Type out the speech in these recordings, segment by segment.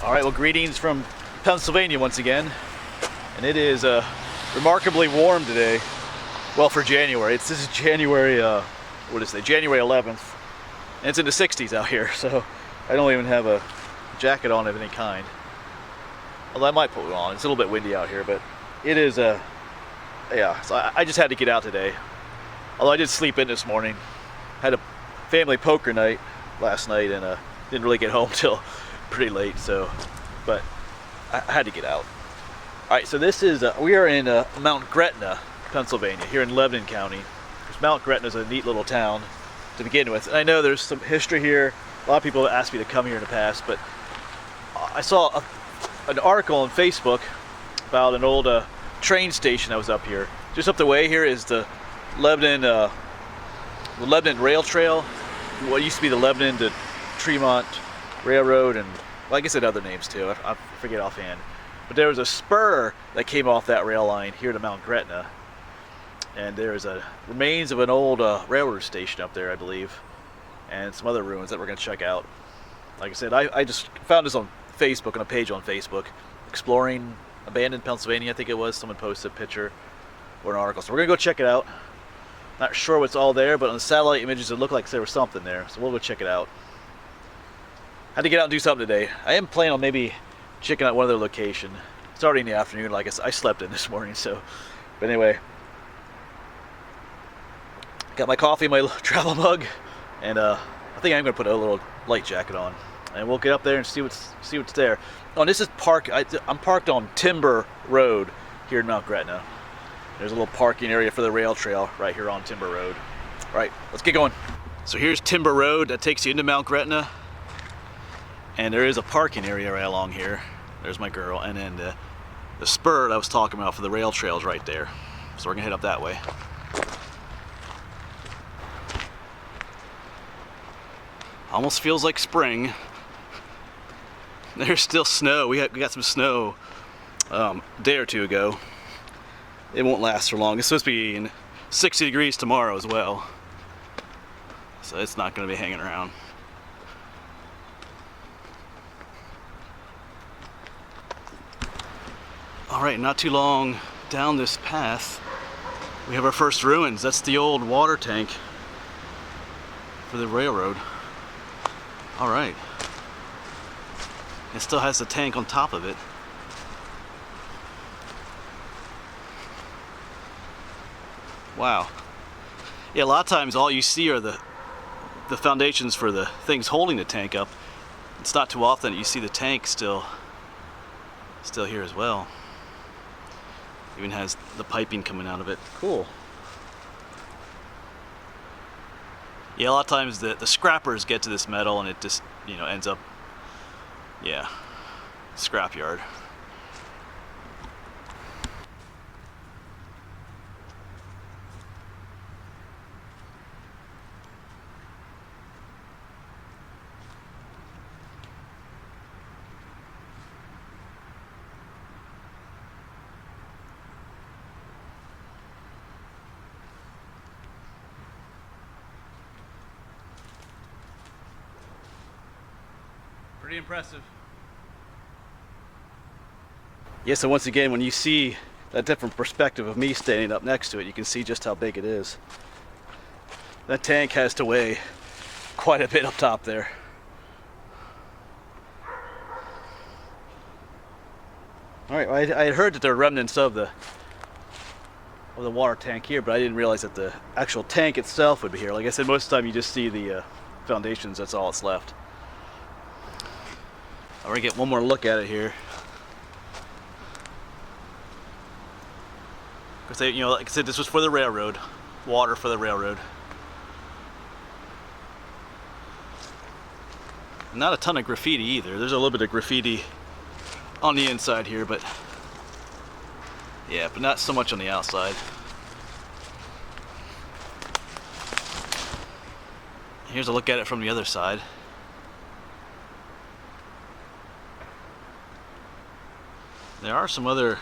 Alright, well, greetings from Pennsylvania once again. And it is remarkably warm today. Well, for January. This is January, January 11th. And it's in the 60s out here, so I don't even have a jacket on of any kind. Although I might put it on. It's a little bit windy out here, but it is, yeah, so I just had to get out today. Although I did sleep in this morning. Had a family poker night last night and didn't really get home till pretty late, so, but I had to get out. Alright, so this is, we are in Mount Gretna, Pennsylvania, here in Lebanon County. Mount Gretna is a neat little town to begin with. And I know there's some history here. A lot of people have asked me to come here in the past, but I saw an article on Facebook about an old train station that was up here. Just up the way here is the Lebanon Rail Trail. What used to be the Lebanon to Tremont Railroad, and well, I guess it had other names too. I forget offhand. But there was a spur that came off that rail line here to Mount Gretna. And there's remains of an old railroad station up there, I believe, and some other ruins that we're going to check out. Like I said, I just found this on Facebook, on a page on Facebook, Exploring Abandoned Pennsylvania, I think it was. Someone posted a picture or an article. So we're going to go check it out. Not sure what's all there, but on the satellite images it looked like there was something there. So we'll go check it out. Had to get out and do something today. I am planning on maybe checking out one other location. It's already in the afternoon, like I slept in this morning, so. But anyway. Got my coffee in my travel mug, and I think I'm gonna put a little light jacket on, and we'll get up there and see what's there. Oh, and this is I'm parked on Timber Road here in Mount Gretna. There's a little parking area for the rail trail right here on Timber Road. All right, let's get going. So here's Timber Road that takes you into Mount Gretna, and there is a parking area right along here. There's my girl, and then the spur that I was talking about for the rail trail is right there. So we're gonna head up that way. Almost feels like spring. There's still snow. We got some snow a day or two ago. It won't last for long. It's supposed to be in 60 degrees tomorrow as well. So it's not going to be hanging around. Alright, not too long down this path, we have our first ruins. That's the old water tank for the railroad. Alright. It still has the tank on top of it. Wow. Yeah, a lot of times all you see are the foundations for the things holding the tank up. It's not too often that you see the tank still here as well. Even has the piping coming out of it. Cool. Yeah, a lot of times the scrappers get to this metal and it just, ends up, yeah, scrapyard. Pretty impressive. Yeah, so once again, when you see that different perspective of me standing up next to it, you can see just how big it is. That tank has to weigh quite a bit up top there. Alright, well, I had heard that there are remnants of the water tank here, but I didn't realize that the actual tank itself would be here. Like I said, most of the time you just see the foundations, that's all that's left. I'm gonna get one more look at it here. Because like I said, this was for the railroad, water for the railroad. Not a ton of graffiti either. There's a little bit of graffiti on the inside here, but yeah, but not so much on the outside. Here's a look at it from the other side. There are some other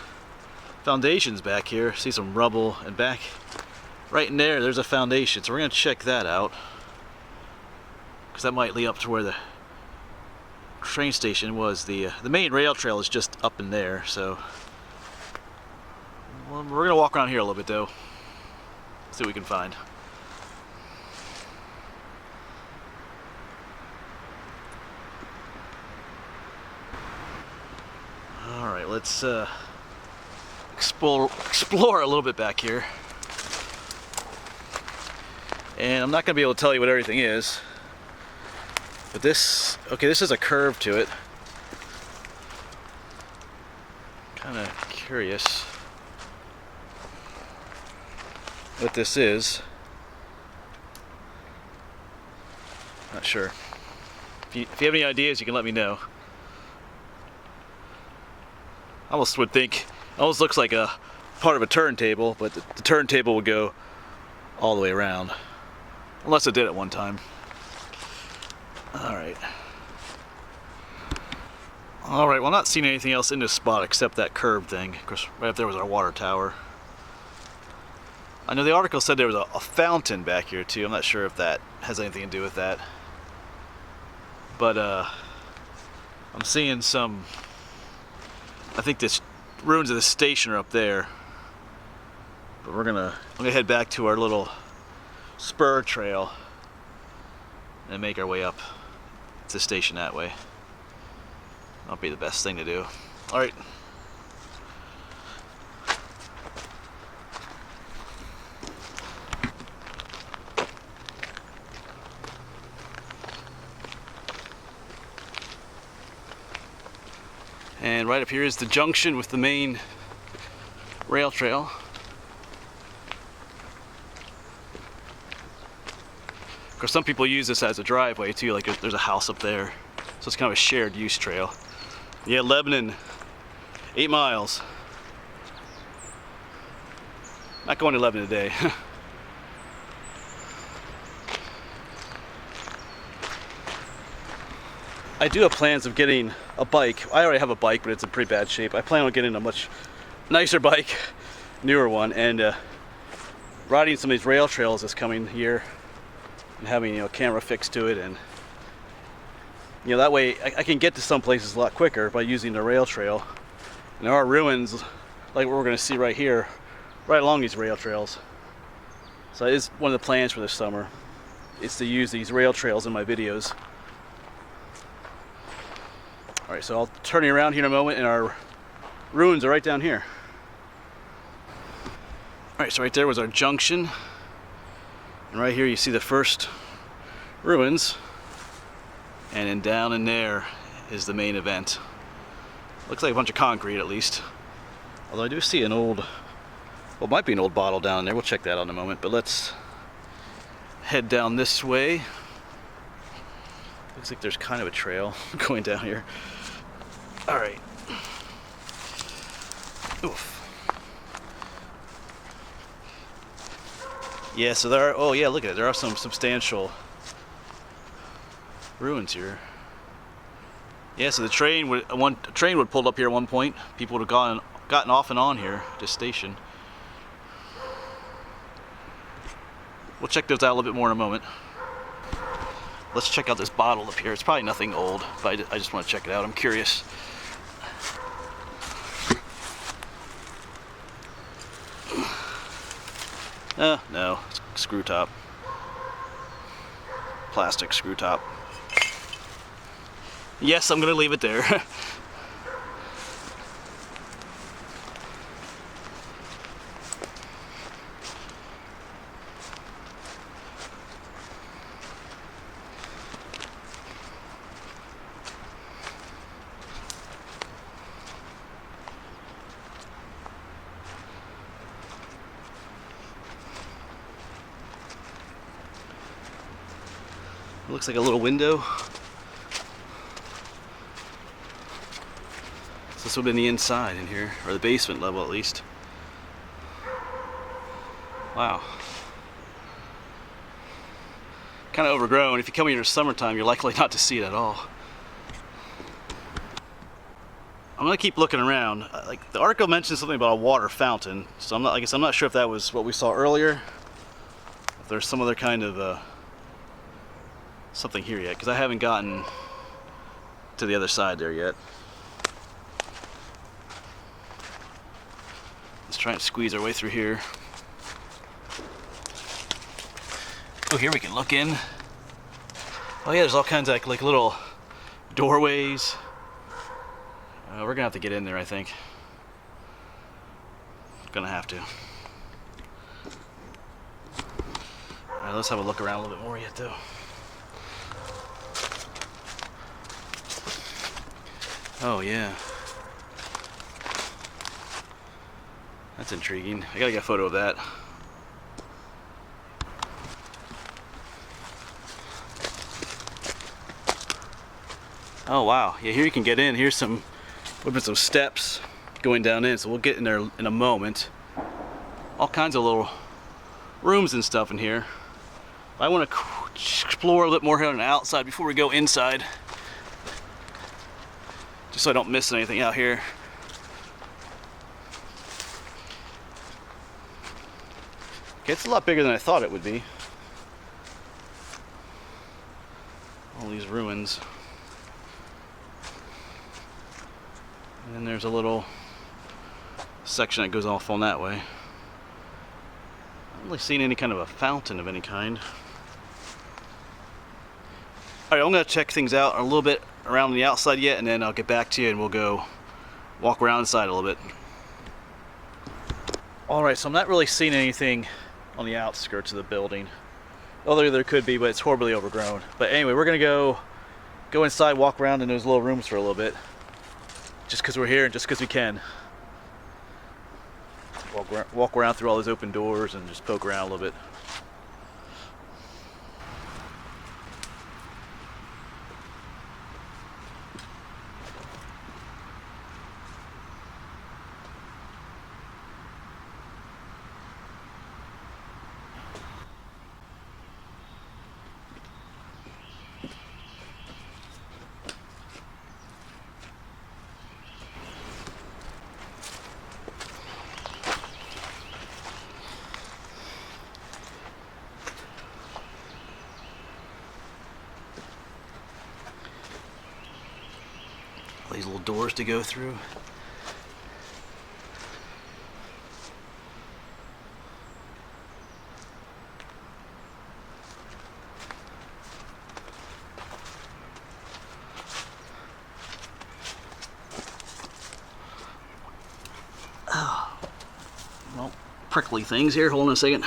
foundations back here. See some rubble, and back right in there's a foundation. So we're going to check that out, because that might lead up to where the train station was. The main rail trail is just up in there, so well, we're gonna walk around here a little bit though, see what we can find. All right, let's explore a little bit back here. And I'm not gonna be able to tell you what everything is, but this is a curve to it. Kind of curious what this is. Not sure. If you have any ideas, you can let me know. I almost would think, it almost looks like a part of a turntable, but the turntable would go all the way around. Unless it did at one time. Alright. Alright, well, I'm not seeing anything else in this spot except that curved thing. Of course, right up there was our water tower. I know the article said there was a fountain back here too. I'm not sure if that has anything to do with that. But I'm seeing some, I think this ruins of the station are up there. But I'm gonna head back to our little spur trail and make our way up to the station that way. That'll be the best thing to do. All right. And right up here is the junction with the main rail trail. Of course, some people use this as a driveway too, like there's a house up there. So it's kind of a shared use trail. Yeah, Lebanon, 8 miles. Not going to Lebanon today. I do have plans of getting a bike. I already have a bike, but it's in pretty bad shape. I plan on getting a much nicer bike, newer one, and riding some of these rail trails this coming year. And having a camera fixed to it, and that way I can get to some places a lot quicker by using the rail trail. And there are ruins like what we're going to see right here, right along these rail trails. So that is one of the plans for this summer. It's to use these rail trails in my videos. All right, so I'll turn you around here in a moment, and our ruins are right down here. All right, so right there was our junction. And right here you see the first ruins, and then down in there is the main event. Looks like a bunch of concrete at least. Although I do see an old, well, it might be an old bottle down there. We'll check that out in a moment, but let's head down this way. Looks like there's kind of a trail going down here. All right. Oof. Yeah, so there are, oh yeah, look at it. There are some substantial ruins here. Yeah, so the train would pulled up here at one point. People would have gotten off and on here, this station. We'll check those out a little bit more in a moment. Let's check out this bottle up here. It's probably nothing old, but I just want to check it out. I'm curious. No, it's screw top. Plastic screw top. Yes, I'm gonna leave it there. It looks like a little window. So this would have been the inside in here, or the basement level at least. Wow. Kind of overgrown. If you come here in the summertime, you're likely not to see it at all. I'm gonna keep looking around. Like the article mentioned something about a water fountain, so I guess I'm not sure if that was what we saw earlier. If there's some other kind of something here yet, because I haven't gotten to the other side there yet. Let's try and squeeze our way through here. Oh, here we can look in. Oh yeah, there's all kinds of like little doorways. We're gonna have to get in there, I think. Gonna have to. Alright, let's have a look around a little bit more yet though. Oh yeah. That's intriguing. I gotta get a photo of that. Oh wow, yeah, here you can get in. Here's some, what about some steps going down in, so we'll get in there in a moment. All kinds of little rooms and stuff in here. I want to explore a little bit more here on the outside before we go inside, just so I don't miss anything out here. Okay, it's a lot bigger than I thought it would be. All these ruins. And then there's a little section that goes off on that way. I haven't really seen any kind of a fountain of any kind. Alright, I'm going to check things out a little bit around the outside yet, and then I'll get back to you and we'll go walk around inside a little bit. Alright, so I'm not really seeing anything on the outskirts of the building. Although there could be, but it's horribly overgrown. But anyway, we're going to go inside, walk around in those little rooms for a little bit. Just because we're here and just because we can. Walk around through all those open doors and just poke around a little bit. These little doors to go through. Oh. Well, prickly things here. Hold on a second.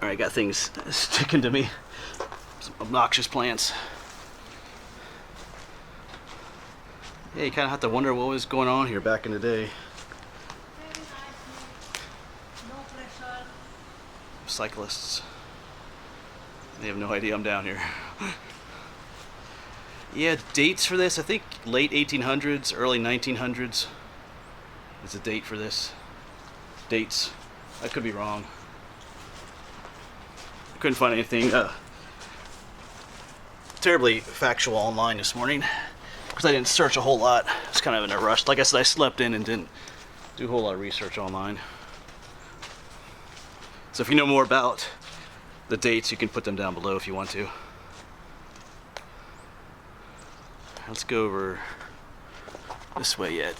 Alright, got things sticking to me. Some obnoxious plants. Yeah, you kind of have to wonder what was going on here back in the day. Cyclists. They have no idea I'm down here. Yeah, dates for this, I think late 1800s, early 1900s is the date for this. Dates. I could be wrong. I couldn't find anything terribly factual online this morning. Because I didn't search a whole lot. It's kind of in a rush. Like I said, I slept in and didn't do a whole lot of research online. So if you know more about the dates, you can put them down below if you want to. Let's go over this way yet.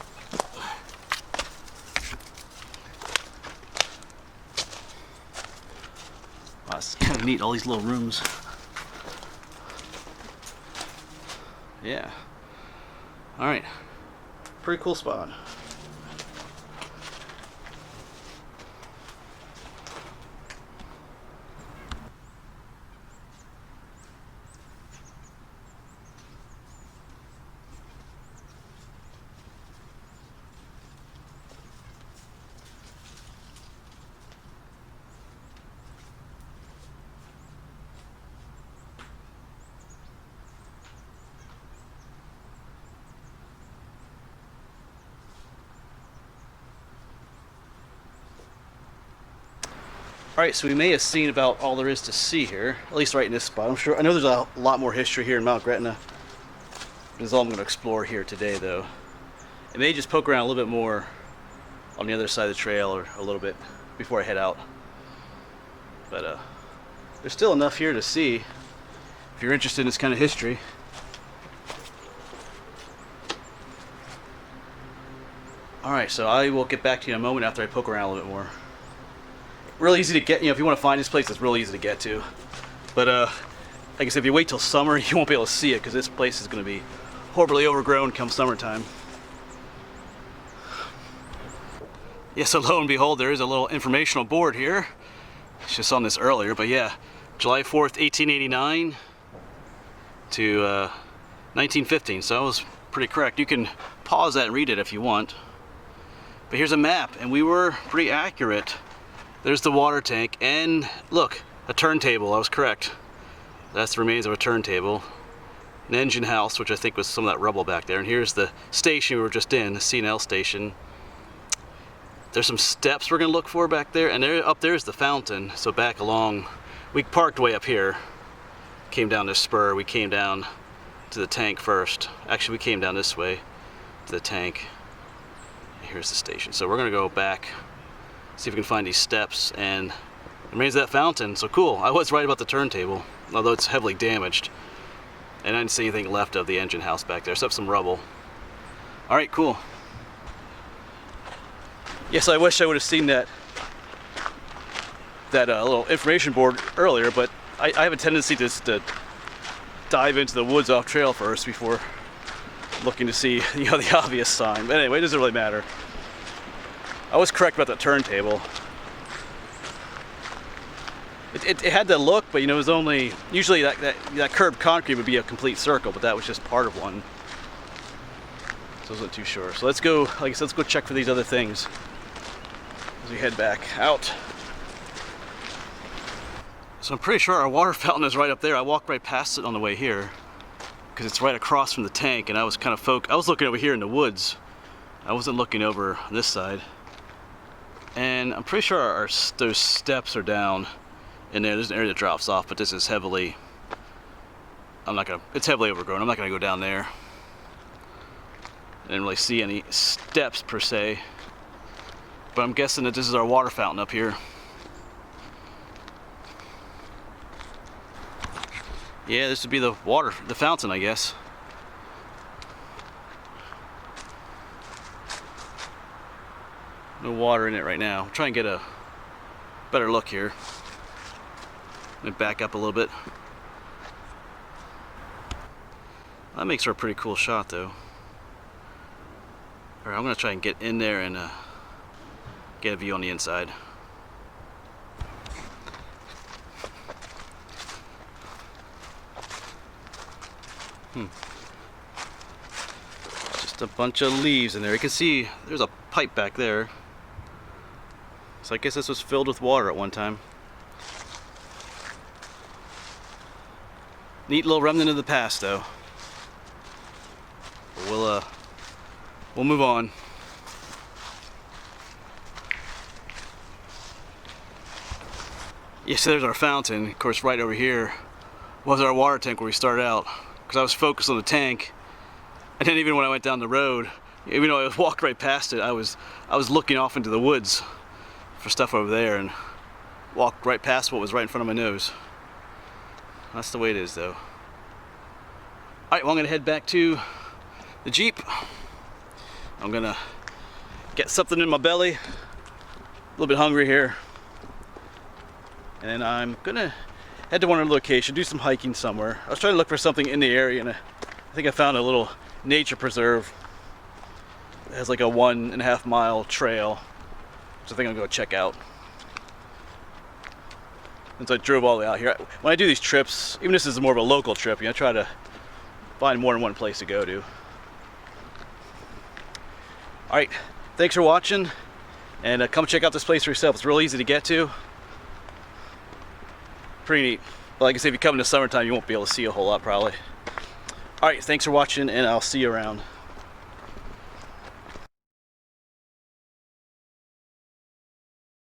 Wow, it's kind of neat, all these little rooms. Yeah. Alright, pretty cool spot. Alright, so we may have seen about all there is to see here, at least right in this spot. I know there's a lot more history here in Mount Gretna. This is all I'm going to explore here today, though. I may just poke around a little bit more on the other side of the trail, or a little bit before I head out. But there's still enough here to see. if you're interested in this kind of history. Alright, so I will get back to you in a moment after I poke around a little bit more. Really easy to get, if you want to find this place, it's really easy to get to. But, like I said, if you wait till summer, you won't be able to see it because this place is going to be horribly overgrown come summertime. Yeah, so lo and behold, there is a little informational board here. I just saw this earlier, but yeah, July 4th, 1889 to 1915, so that was pretty correct. You can pause that and read it if you want. But here's a map, and we were pretty accurate. There's the water tank, and look, a turntable, I was correct. That's the remains of a turntable. An engine house, which I think was some of that rubble back there. And here's the station we were just in, the C&L station. There's some steps we're gonna look for back there, and there, up there's the fountain. So back along, we parked way up here, came down this spur, we came down to the tank first. Actually, we came down this way to the tank. Here's the station. So we're gonna go back, see if we can find these steps, and the remains of that fountain. So cool, I was right about the turntable, although it's heavily damaged. And I didn't see anything left of the engine house back there, except some rubble. All right, cool. Yes, I wish I would have seen that little information board earlier, but I have a tendency to dive into the woods off trail first before looking to see the obvious sign. But anyway, it doesn't really matter. I was correct about the turntable. It had that look, but it was only, usually that curbed concrete would be a complete circle, but that was just part of one. So I wasn't too sure. So let's go, like I said, let's go check for these other things as we head back out. So I'm pretty sure our water fountain is right up there. I walked right past it on the way here because it's right across from the tank, and I was kind of I was looking over here in the woods. I wasn't looking over on this side. And I'm pretty sure those steps are down in there. There's an area that drops off, but this is heavily, it's heavily overgrown. I'm not gonna go down there. I didn't really see any steps per se, but I'm guessing that this is our water fountain up here. Yeah, this would be the fountain, I guess. No water in it right now. I'll try and get a better look here. Let me back up a little bit. That makes for a pretty cool shot, though. Alright, I'm gonna try and get in there and get a view on the inside. Just a bunch of leaves in there. You can see there's a pipe back there. So I guess this was filled with water at one time. Neat little remnant of the past, though. But we'll move on. Yeah, so there's our fountain. Of course, right over here was our water tank where we started out. Because I was focused on the tank, and then even when I went down the road, even though I walked right past it, I was looking off into the woods for stuff over there, and walked right past what was right in front of my nose. That's the way it is, though. Alright, well, I'm gonna head back to the Jeep. I'm gonna get something in my belly. A little bit hungry here. And then I'm gonna head to one other location, do some hiking somewhere. I was trying to look for something in the area, and I think I found a little nature preserve. It has like a 1.5 mile trail, which I think I'm gonna go check out. Since I drove all the way out here. When I do these trips, even if this is more of a local trip, I try to find more than one place to go to. Alright, thanks for watching, and come check out this place for yourself. It's real easy to get to. Pretty neat. But like I said, if you come in the summertime, you won't be able to see a whole lot probably. Alright, thanks for watching, and I'll see you around.